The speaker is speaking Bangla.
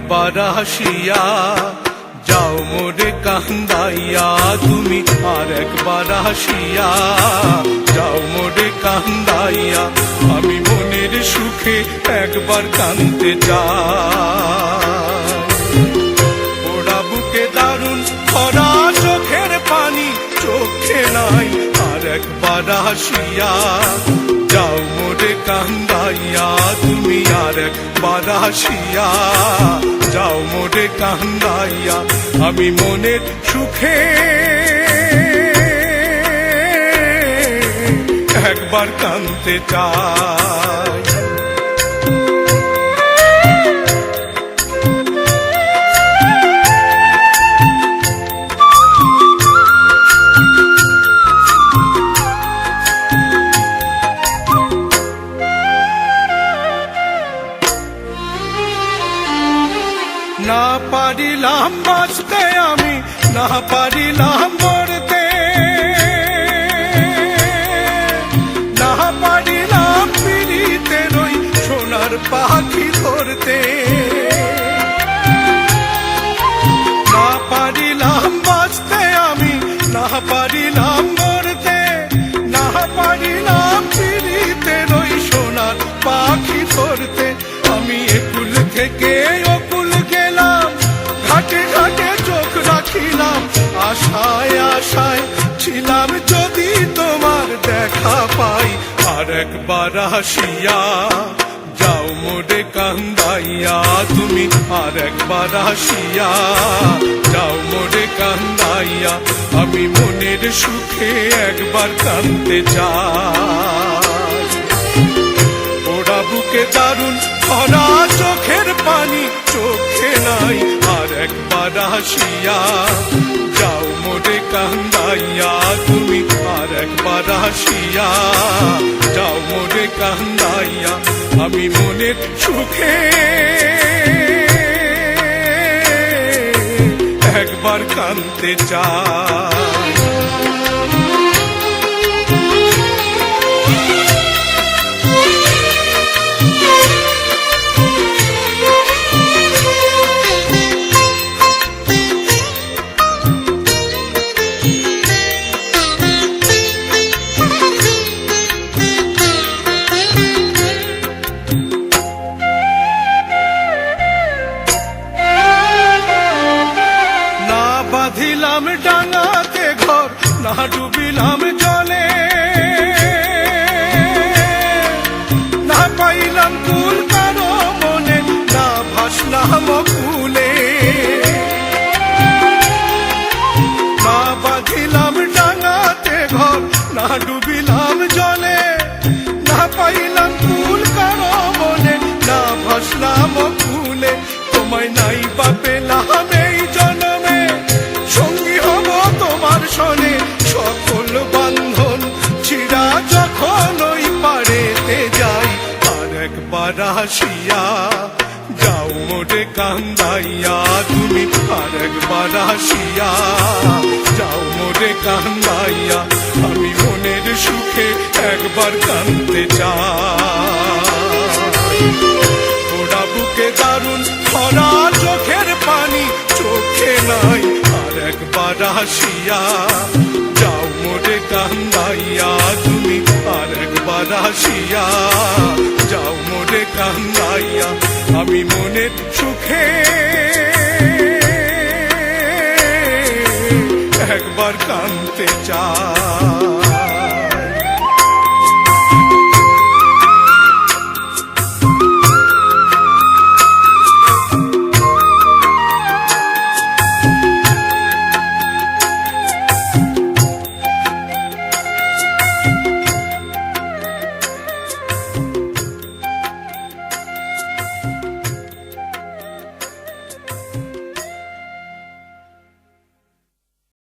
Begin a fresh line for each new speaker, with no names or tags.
একবার আসিয়া যাও মোরে কান্দাইয়া, তুমি আর একবার আসিয়া যাও মোরে কান্দাইয়া। আমি মনের সুখে একবার কাঁদতে চাই। ওরা বুকে দারুণ ভরা চোখের পানি চোখে নাই, আর একবার আসিয়া যাও মোরে কান্দাইয়া, তুমি আর একবার আসিয়া যাও মোরে কান্দাইয়া। আমি মনের সুখে একবার কাঁদতে চাই। না পারিলাম বাঁচতে আমি, না পারিলাম মরতে, না পারিলাম পিড়িতে রই সোনার পাখি ধরতে। না পারিলাম বাঁচতে আমি, না পারিলাম মরতে, না পারিলাম পিড়িতে রই সোনার পাখি ধরতে। আমি একুল থেকে অকুল গেলাম, ঘাটে ঘাটে চোখ রাখিলাম, আশায় আশায় ছিলাম যদি তোমার দেখা পাই। আর একবার আসিয়া যাও মোরে কান্দাইয়া, তুমি আর একবার আসিয়া যাও মোরে কান্দাইয়া। আমি মনের সুখে একবার কাঁদতে চাই। ওরা বুকে দারুণ ভরা চোখের পানি চোখে নাই, আর একবার আসিয়া যাও মোরে কান্দাইয়া, তুমি আর একবার আসিয়া যাও মোরে কান্দাইয়া। আমি মনের সুখে একবার কাঁদতে চাই। বাঁধিলাম ডাঙাতে ঘর, না ডুবিলাম জলে, না পাইলাম কুল কারো মনে, না ভাসলাম কুলে। না বাঁধিলাম ডাঙাতে ঘর, না ডুবিলাম জলে, না পাইলাম কুল কারো মনে, না ভাসলাম কুলে। তোমায় নাই বা পেলাম এই জন্মে, সঙ্গী হব তোমার সনে, সকল বান্ধন ছিড়া যখন ওই পারেতে যাই। আর একবার আসিয়া যাও মোরে কান্দাইয়া, তুমি আর একবার আসিয়া যাও মোরে কান্দাইয়া। আমি মনের সুখে একবার কাঁদতে চাই। ওরা বুকে দারুণ ভরা চোখের পানি চোখে নাই, আর একবার আসিয়া যাও মোরে কান্দাইয়া, তুমি আর একবার আসিয়া যাও মোরে কান্দাইয়া। আমি মনের সুখে একবার কাঁদতে চাই।